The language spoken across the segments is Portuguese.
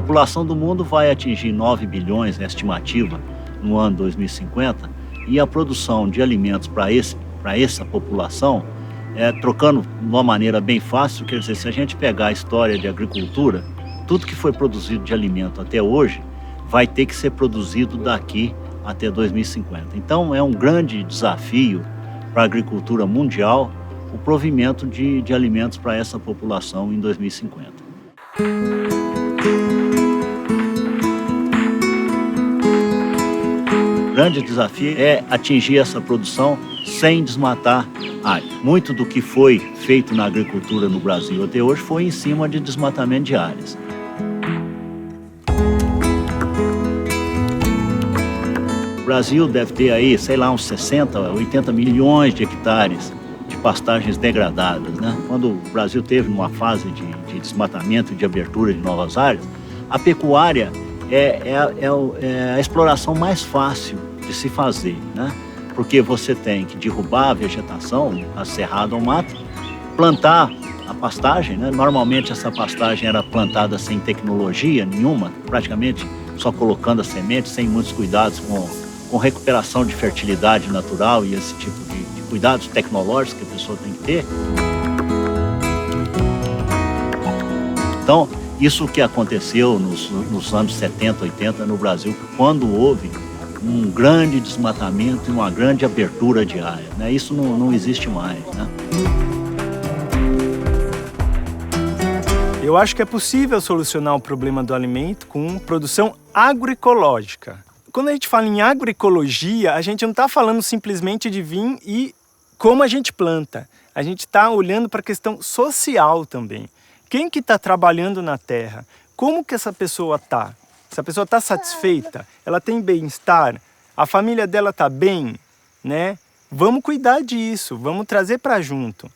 população do mundo vai atingir 9 bilhões, é a estimativa, no ano 2050, e a produção de alimentos para essa população, trocando de uma maneira bem fácil, quer dizer, se a gente pegar a história de agricultura, tudo que foi produzido de alimento até hoje vai ter que ser produzido daqui até 2050. Então é um grande desafio para a agricultura mundial o provimento de alimentos para essa população em 2050. O grande desafio é atingir essa produção sem desmatar área. Muito do que foi feito na agricultura no Brasil até hoje foi em cima de desmatamento de áreas. O Brasil deve ter aí, sei lá, uns 60, 80 milhões de hectares de pastagens degradadas, né? Quando o Brasil teve uma fase de desmatamento e de abertura de novas áreas, a pecuária é a exploração mais fácil de se fazer, né? Porque você tem que derrubar a vegetação, a cerrada ou mato, plantar a pastagem, né? Normalmente essa pastagem era plantada sem tecnologia nenhuma, praticamente só colocando a semente, sem muitos cuidados com recuperação de fertilidade natural e esse tipo de cuidados tecnológicos que a pessoa tem que ter. Então, isso que aconteceu nos anos 70, 80 no Brasil, quando houve um grande desmatamento e uma grande abertura de área, né? Isso não existe mais, né? Eu acho que é possível solucionar o problema do alimento com produção agroecológica. Quando a gente fala em agroecologia, a gente não está falando simplesmente de vir e como a gente planta. A gente está olhando para a questão social também. Quem que está trabalhando na terra? Como que essa pessoa está? Se a pessoa está satisfeita, ela tem bem-estar, a família dela está bem, né? Vamos cuidar disso, vamos trazer para junto.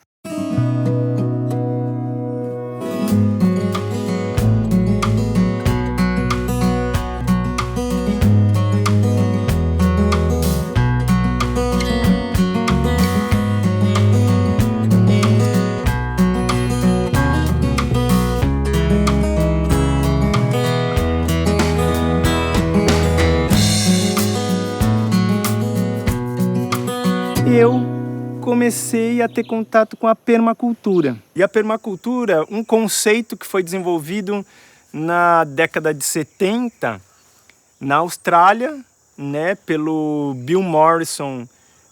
Eu comecei a ter contato com a permacultura. E a permacultura, um conceito que foi desenvolvido na década de 70 na Austrália, né, pelo Bill Morrison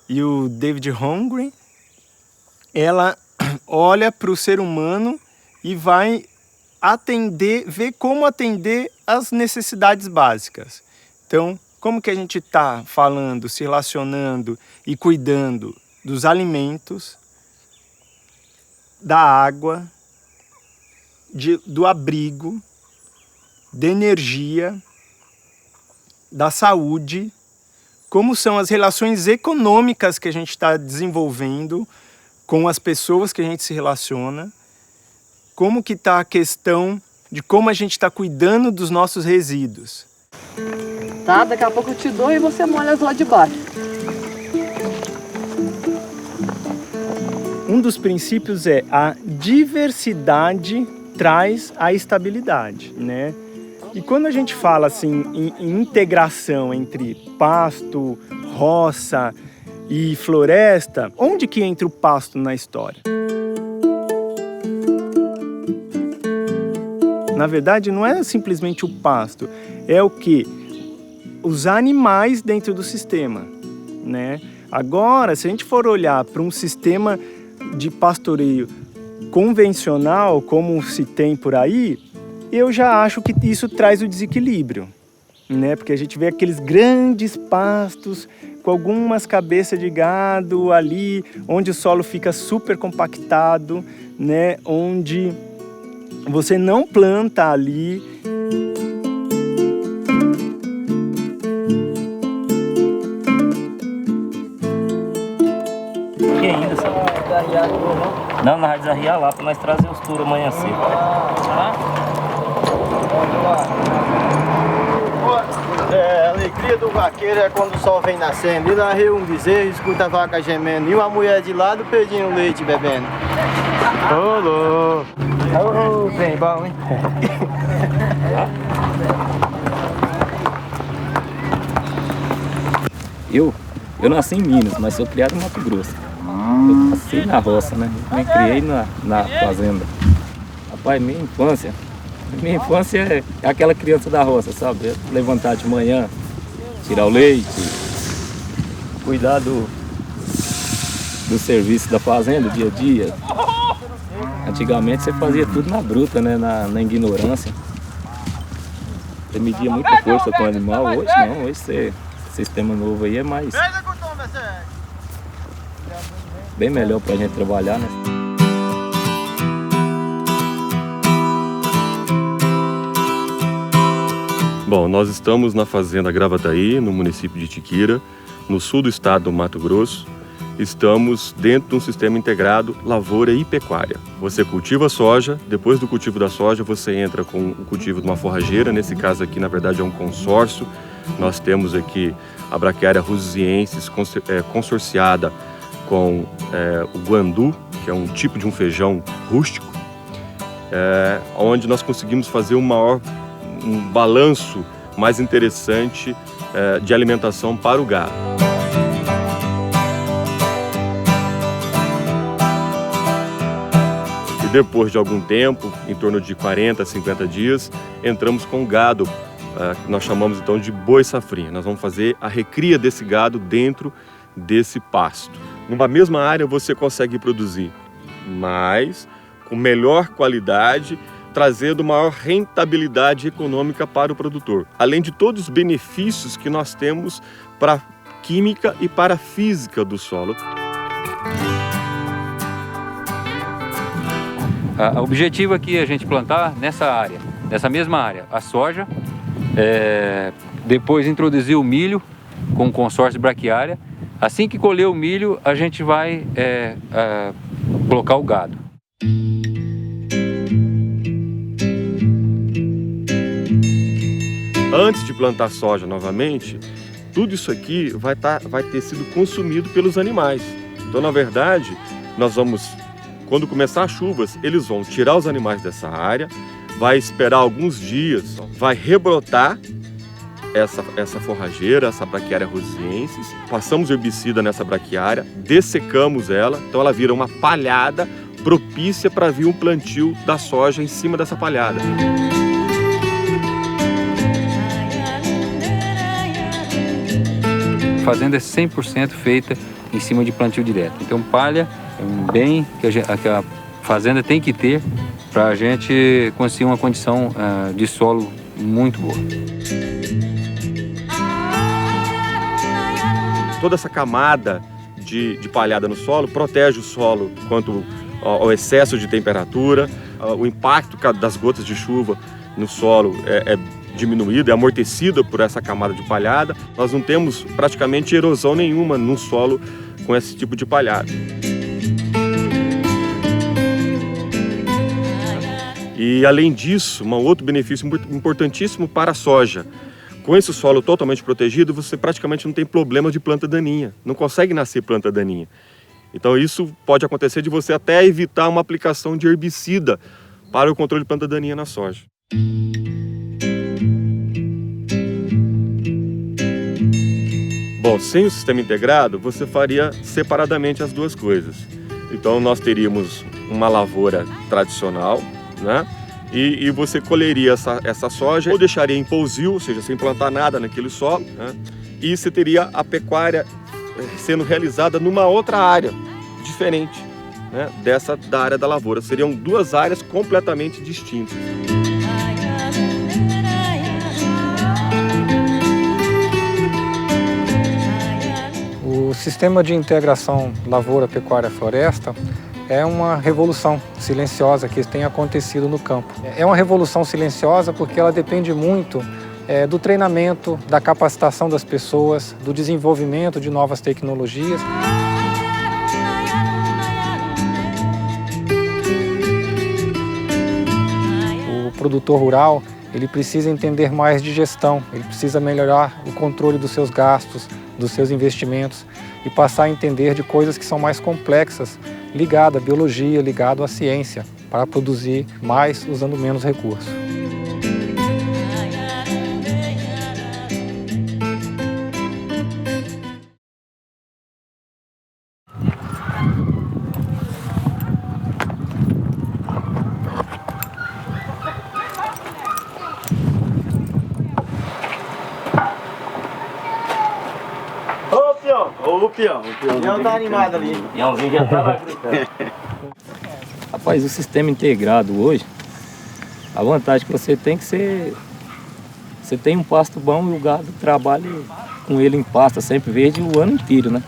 e o David Holmgren. Ela olha para o ser humano e vai ver como atender às necessidades básicas. Então, como que a gente está falando, se relacionando e cuidando dos alimentos, da água, do abrigo, da energia, da saúde, como são as relações econômicas que a gente está desenvolvendo com as pessoas que a gente se relaciona, como que está a questão de como a gente está cuidando dos nossos resíduos. Tá? Daqui a pouco eu te dou e você molha as lá de baixo. Um dos princípios é a diversidade traz a estabilidade, né? E quando a gente fala assim em integração entre pasto, roça e floresta, onde que entra o pasto na história? Na verdade, não é simplesmente o pasto, é o que? Os animais dentro do sistema, né? Agora, se a gente for olhar para um sistema de pastoreio convencional, como se tem por aí, eu já acho que isso traz o desequilíbrio, né? Porque a gente vê aqueles grandes pastos com algumas cabeças de gado ali, onde o solo fica super compactado, né? Onde você não planta ali. Que ainda, sabe? Não, nós vamos desarriar lá para nós trazer os touros amanhã cedo. A alegria do vaqueiro é quando o sol vem nascendo. Ele arreia um bezerro, escuta a vaca gemendo e uma mulher de lado pedindo leite bebendo. Ô, bem bom, hein? Eu nasci em Minas, mas sou criado em Mato Grosso. Eu nasci na roça, né? Me criei na fazenda. Rapaz, minha infância é aquela criança da roça, sabe? Levantar de manhã, tirar o leite, cuidar do serviço da fazenda, dia a dia. Antigamente você fazia tudo na bruta, né? Na ignorância. Você media muita força com o animal, hoje não, hoje esse sistema novo aí é mais bem melhor pra gente trabalhar, né? Bom, nós estamos na fazenda Gravataí, no município de Tiquira, no sul do estado do Mato Grosso. Estamos dentro de um sistema integrado lavoura e pecuária. Você cultiva soja, depois do cultivo da soja você entra com o cultivo de uma forrageira, nesse caso aqui na verdade é um consórcio. Nós temos aqui a Braquiária rusiensis consorciada com o guandu, que é um tipo de um feijão rústico, onde nós conseguimos fazer um balanço mais interessante de alimentação para o gado. E depois de algum tempo, em torno de 40 a 50 dias, entramos com o gado, que nós chamamos então de boi safrinha. Nós vamos fazer a recria desse gado dentro desse pasto. Numa mesma área você consegue produzir mais, com melhor qualidade, trazendo maior rentabilidade econômica para o produtor. Além de todos os benefícios que nós temos para a química e para a física do solo. O objetivo aqui é a gente plantar nessa mesma área, a soja, depois introduzir o milho com o consórcio braquiária. Assim que colher o milho, a gente vai colocar o gado. Antes de plantar soja novamente, tudo isso aqui vai ter sido consumido pelos animais. Então, na verdade, nós vamos, quando começar as chuvas, eles vão tirar os animais dessa área, vai esperar alguns dias, vai rebrotar essa forrageira, essa Braquiária rusiensis, passamos herbicida nessa braquiária, dessecamos ela, então ela vira uma palhada propícia para vir um plantio da soja em cima dessa palhada. A fazenda é 100% feita em cima de plantio direto. Então palha é um bem que a fazenda tem que ter para a gente conseguir uma condição de solo muito boa. Toda essa camada de palhada no solo protege o solo quanto ao excesso de temperatura, o impacto das gotas de chuva no solo é diminuído, é amortecido por essa camada de palhada. Nós não temos praticamente erosão nenhuma no solo com esse tipo de palhada. E além disso, um outro benefício importantíssimo para a soja. Com esse solo totalmente protegido, você praticamente não tem problema de planta daninha, não consegue nascer planta daninha. Então isso pode acontecer de você até evitar uma aplicação de herbicida para o controle de planta daninha na soja. Bom, sem o sistema integrado, você faria separadamente as duas coisas. Então nós teríamos uma lavoura tradicional, né? E você colheria essa soja ou deixaria em pousio, ou seja, sem plantar nada naquele solo, né? E você teria a pecuária sendo realizada numa outra área diferente, né, da área da lavoura. Seriam duas áreas completamente distintas. O sistema de integração lavoura-pecuária-floresta é uma revolução silenciosa que tem acontecido no campo. É uma revolução silenciosa porque ela depende muito do treinamento, da capacitação das pessoas, do desenvolvimento de novas tecnologias. O produtor rural, ele precisa entender mais de gestão, ele precisa melhorar o controle dos seus gastos, dos seus investimentos. e passar a entender de coisas que são mais complexas, ligado à biologia, ligado à ciência, para produzir mais usando menos recursos. O peão tá animado ali. O peãozinho já estava gritando. Rapaz, o sistema integrado hoje, a vantagem que você tem é que você tem um pasto bom e o gado trabalha com ele em pasta sempre verde o ano inteiro, né?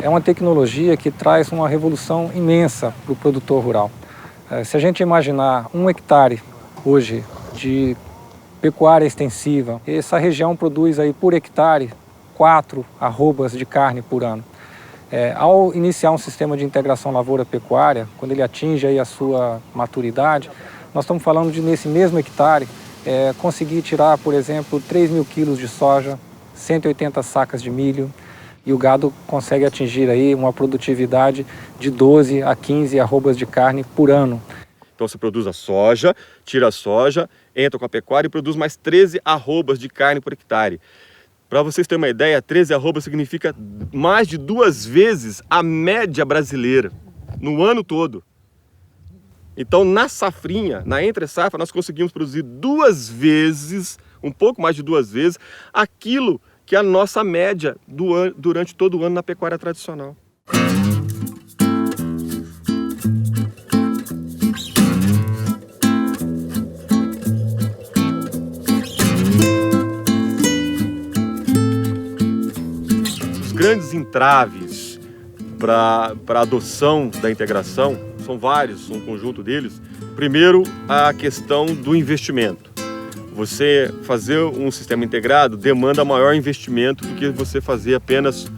É uma tecnologia que traz uma revolução imensa para o produtor rural. Se a gente imaginar 1 hectare hoje de pecuária extensiva, essa região produz aí por hectare 4 arrobas de carne por ano. Ao iniciar um sistema de integração lavoura-pecuária, quando ele atinge aí a sua maturidade, nós estamos falando de, nesse mesmo hectare, conseguir tirar, por exemplo, 3.000 quilos de soja, 180 sacas de milho, e o gado consegue atingir aí uma produtividade de 12 a 15 arrobas de carne por ano. Então você produz a soja, tira a soja, entra com a pecuária e produz mais 13 arrobas de carne por hectare. Para vocês terem uma ideia, 13 arrobas significa mais de 2 vezes a média brasileira no ano todo. Então na safrinha, na entre-safra, nós conseguimos produzir 2 vezes, um pouco mais de 2 vezes, aquilo que é a nossa média durante todo o ano na pecuária tradicional. Os grandes entraves para a adoção da integração são vários, um conjunto deles. Primeiro, a questão do investimento. Você fazer um sistema integrado demanda maior investimento do que você fazer apenas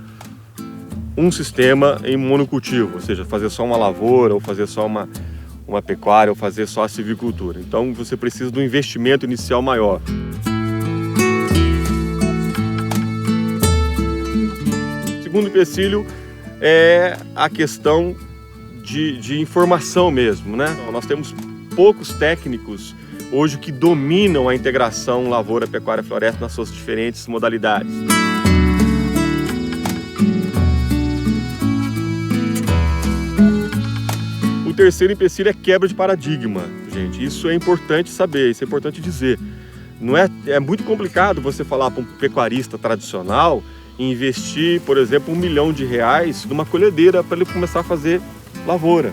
um sistema em monocultivo, ou seja, fazer só uma lavoura, ou fazer só uma pecuária, ou fazer só a silvicultura. Então você precisa de um investimento inicial maior. O segundo empecilho é a questão de informação mesmo, né? Nós temos poucos técnicos hoje que dominam a integração lavoura, pecuária, floresta nas suas diferentes modalidades. O terceiro empecilho é quebra de paradigma, gente. Isso é importante saber, isso é importante dizer. Não é muito complicado você falar para um pecuarista tradicional investir, por exemplo, R$1 milhão numa colhedeira para ele começar a fazer lavoura.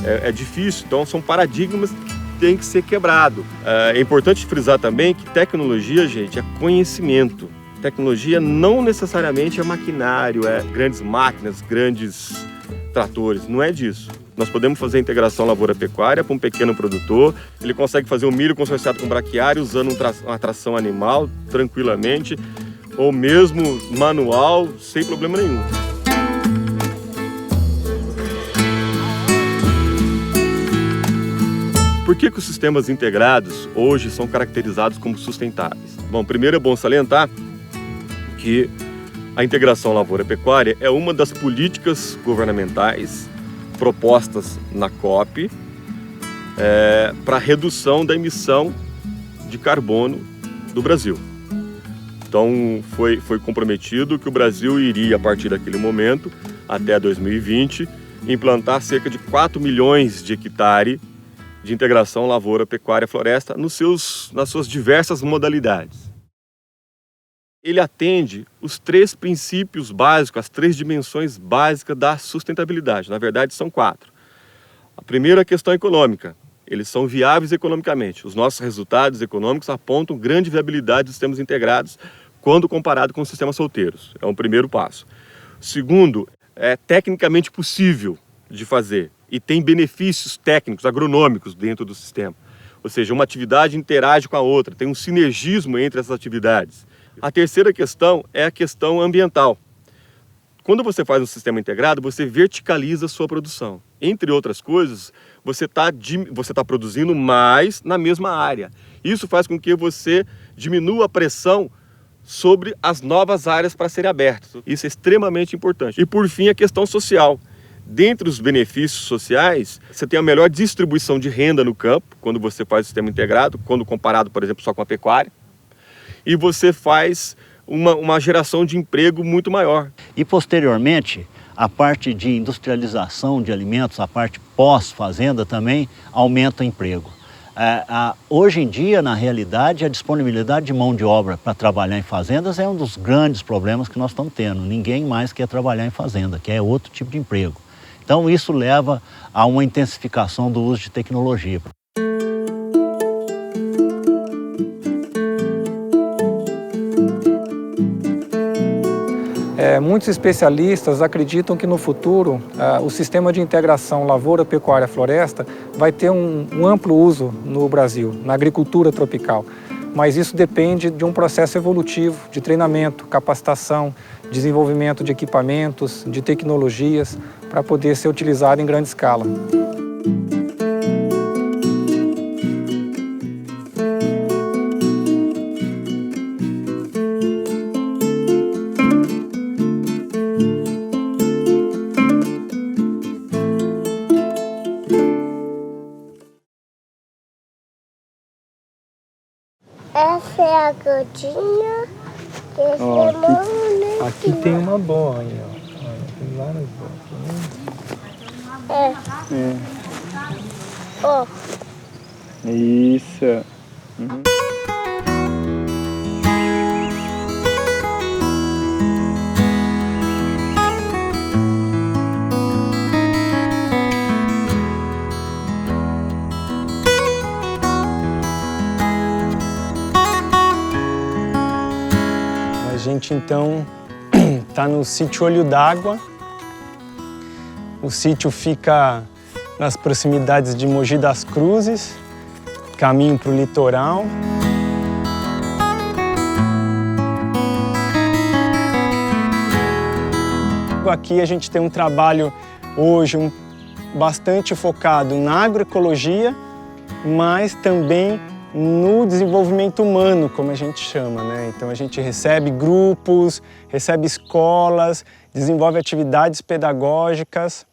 É difícil, então são paradigmas tem que ser quebrado. É importante frisar também que tecnologia, gente, é conhecimento. Tecnologia não necessariamente é maquinário, é grandes máquinas, grandes tratores, não é disso. Nós podemos fazer a integração lavoura-pecuária para um pequeno produtor, ele consegue fazer o milho consorciado com braquiária usando uma tração animal tranquilamente, ou mesmo manual, sem problema nenhum. Por que os sistemas integrados hoje são caracterizados como sustentáveis? Bom, primeiro é bom salientar que a integração lavoura-pecuária é uma das políticas governamentais propostas na COP para a redução da emissão de carbono do Brasil. Então foi comprometido que o Brasil iria, a partir daquele momento, até 2020, implantar cerca de 4 milhões de hectares de integração lavoura, pecuária, floresta nas suas diversas modalidades. Ele atende os 3 princípios básicos, as 3 dimensões básicas da sustentabilidade. Na verdade, são 4. A primeira é a questão econômica. Eles são viáveis economicamente. Os nossos resultados econômicos apontam grande viabilidade dos sistemas integrados quando comparado com os sistemas solteiros. É um primeiro passo. O segundo, é tecnicamente possível de fazer e tem benefícios técnicos, agronômicos dentro do sistema. Ou seja, uma atividade interage com a outra, tem um sinergismo entre essas atividades. A terceira questão é a questão ambiental. Quando você faz um sistema integrado, você verticaliza a sua produção. Entre outras coisas, você tá produzindo mais na mesma área. Isso faz com que você diminua a pressão sobre as novas áreas para serem abertas. Isso é extremamente importante. E por fim, a questão social. Dentre os benefícios sociais, você tem a melhor distribuição de renda no campo, quando você faz o sistema integrado, quando comparado, por exemplo, só com a pecuária. E você faz uma geração de emprego muito maior. E posteriormente, a parte de industrialização de alimentos, a parte pós-fazenda também aumenta o emprego. Hoje em dia, na realidade, a disponibilidade de mão de obra para trabalhar em fazendas é um dos grandes problemas que nós estamos tendo. Ninguém mais quer trabalhar em fazenda, que é outro tipo de emprego. Então isso leva a uma intensificação do uso de tecnologia. Muitos especialistas acreditam que no futuro o sistema de integração lavoura, pecuária, floresta vai ter um amplo uso no Brasil, na agricultura tropical. Mas isso depende de um processo evolutivo, de treinamento, capacitação, desenvolvimento de equipamentos, de tecnologias, para poder ser utilizado em grande escala. Essa é a gotinha. Esse é o Aqui tem uma boia, ó. Tem várias boias. Ó. Isso. Uhum. A gente então está no sítio Olho d'Água. O sítio fica nas proximidades de Mogi das Cruzes, caminho para o litoral. Aqui a gente tem um trabalho hoje bastante focado na agroecologia, mas também no desenvolvimento humano, como a gente chama, né? Então a gente recebe grupos, recebe escolas, desenvolve atividades pedagógicas.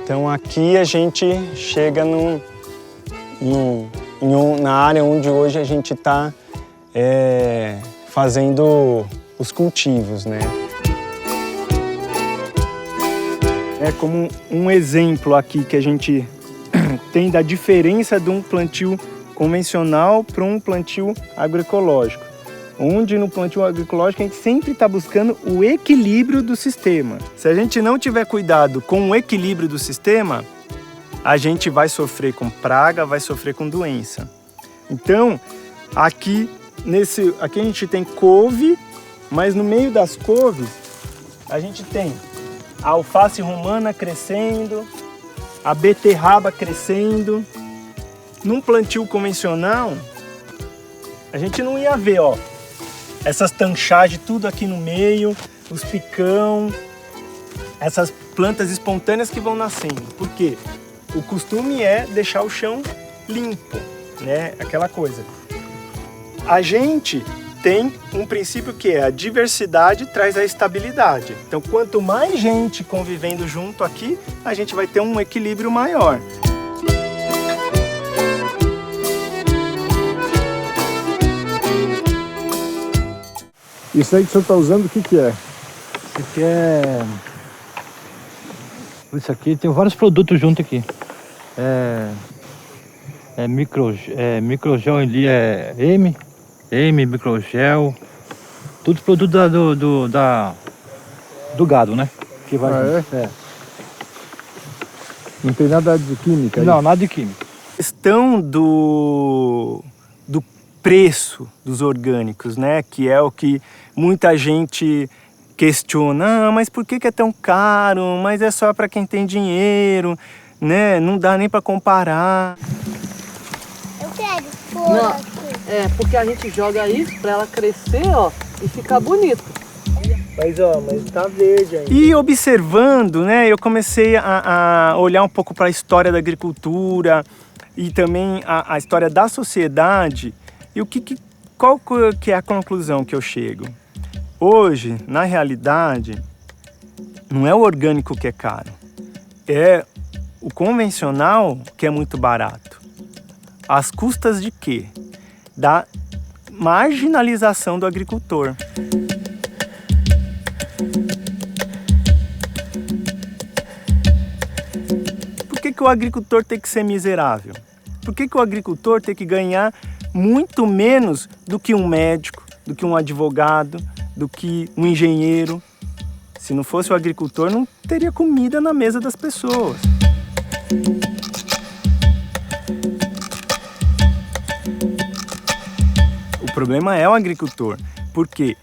Então aqui a gente chega na área onde hoje a gente está fazendo os cultivos, né? É como um exemplo aqui que a gente tem da diferença de um plantio convencional para um plantio agroecológico. Onde no plantio agroecológico a gente sempre está buscando o equilíbrio do sistema. Se a gente não tiver cuidado com o equilíbrio do sistema, a gente vai sofrer com praga, vai sofrer com doença. Então, aqui a gente tem couve, mas no meio das couves a gente tem a alface romana crescendo, a beterraba crescendo. Num plantio convencional, a gente não ia ver, ó, essas tanchagens tudo aqui no meio, os picão, essas plantas espontâneas que vão nascendo. Por quê? O costume é deixar o chão limpo, né? Aquela coisa. A gente tem um princípio que é a diversidade traz a estabilidade. Então, quanto mais gente convivendo junto aqui, a gente vai ter um equilíbrio maior. Isso aí que o senhor está usando, o que é? Isso aqui é... Isso aqui tem vários produtos junto aqui. Microgel ali, microgel, tudo produto do gado, né? Que vai Não tem nada de química aí? Não, nada de química. A questão do preço dos orgânicos, né? Que é o que muita gente questiona. Mas por que é tão caro? Mas é só para quem tem dinheiro, né? Não dá nem para comparar. Eu quero pôr aqui. É, porque a gente joga isso pra ela crescer, ó, e ficar bonito. Mas tá verde ainda. E observando, né, eu comecei a olhar um pouco para a história da agricultura e também a história da sociedade. E qual que é a conclusão que eu chego? Hoje, na realidade, não é o orgânico que é caro, é o convencional que é muito barato. Às custas de quê? Da marginalização do agricultor. Por que o agricultor tem que ser miserável? Por que o agricultor tem que ganhar muito menos do que um médico, do que um advogado, do que um engenheiro? Se não fosse o agricultor, não teria comida na mesa das pessoas. O problema é o agricultor, porque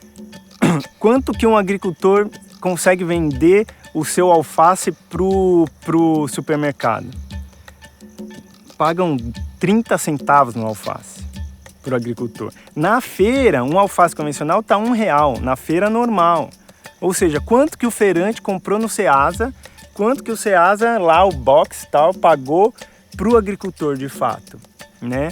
quanto que um agricultor consegue vender o seu alface pro supermercado? Pagam 30 centavos no alface pro agricultor. Na feira, um alface convencional tá R$1, na feira normal. Ou seja, quanto que o feirante comprou no Ceasa, quanto que o Ceasa, lá o box tal, pagou pro agricultor de fato, né?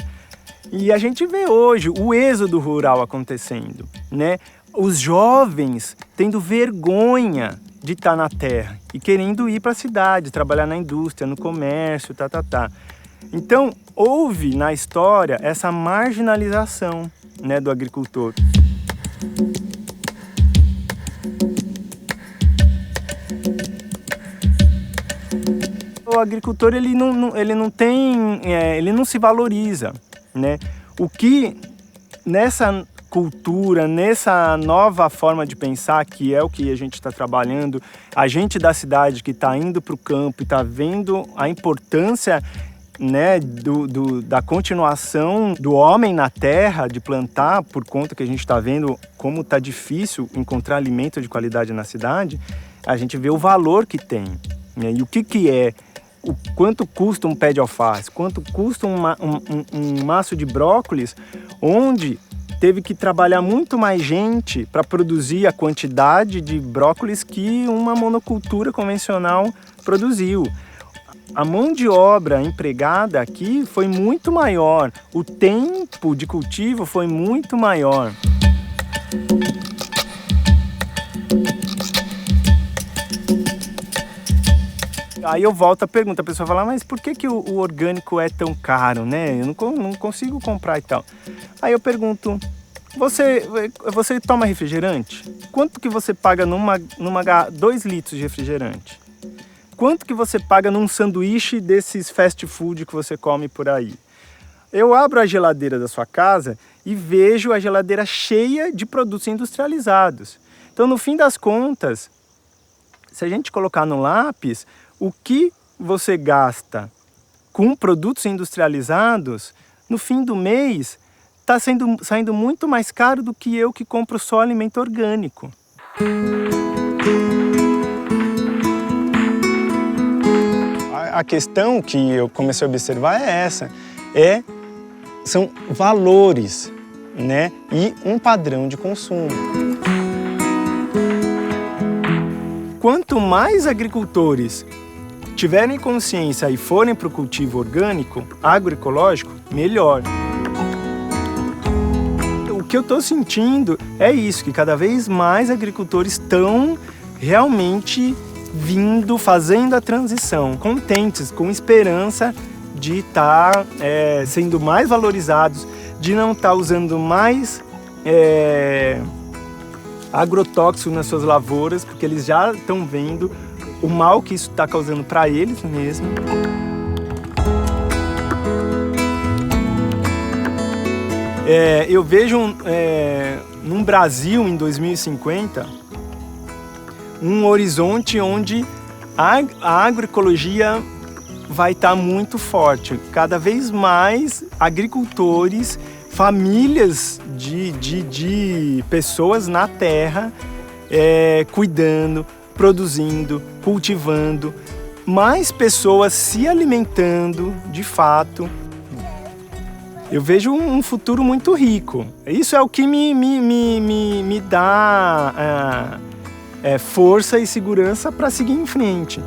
E a gente vê hoje o êxodo rural acontecendo, né? Os jovens tendo vergonha de estar na terra e querendo ir para a cidade, trabalhar na indústria, no comércio, Então, houve na história essa marginalização, né, do agricultor. O agricultor ele não se valoriza, né? O que nessa cultura, nessa nova forma de pensar, que é o que a gente está trabalhando, a gente da cidade que está indo para o campo e está vendo a importância, né, da continuação do homem na terra, de plantar, por conta que a gente está vendo como está difícil encontrar alimento de qualidade na cidade, a gente vê o valor que tem, né? E o que é, quanto custa um pé de alface, quanto custa um maço de brócolis, onde teve que trabalhar muito mais gente para produzir a quantidade de brócolis que uma monocultura convencional produziu. A mão de obra empregada aqui foi muito maior, o tempo de cultivo foi muito maior. Aí eu volto à pergunta, a pessoa fala, mas por que o orgânico é tão caro, né? Eu não consigo comprar e tal. Aí eu pergunto, você toma refrigerante? Quanto que você paga 2 litros de refrigerante? Quanto que você paga num sanduíche desses fast food que você come por aí? Eu abro a geladeira da sua casa e vejo a geladeira cheia de produtos industrializados. Então, no fim das contas, se a gente colocar no lápis, o que você gasta com produtos industrializados, no fim do mês, está saindo muito mais caro do que eu que compro só alimento orgânico. A questão que eu comecei a observar é essa, são valores, né, e um padrão de consumo. Quanto mais agricultores tiverem consciência e forem para o cultivo orgânico, agroecológico, melhor. O que eu estou sentindo é isso, que cada vez mais agricultores estão realmente vindo, fazendo a transição, contentes, com esperança de estar sendo mais valorizados, de não estar usando mais agrotóxico nas suas lavouras, porque eles já estão vendo o mal que isso está causando para eles mesmo. Eu vejo num Brasil em 2050 um horizonte onde a agroecologia vai estar muito forte. Cada vez mais agricultores, famílias de pessoas na terra cuidando, produzindo, cultivando, mais pessoas se alimentando de fato. Eu vejo um futuro muito rico. Isso é o que me dá força e segurança para seguir em frente.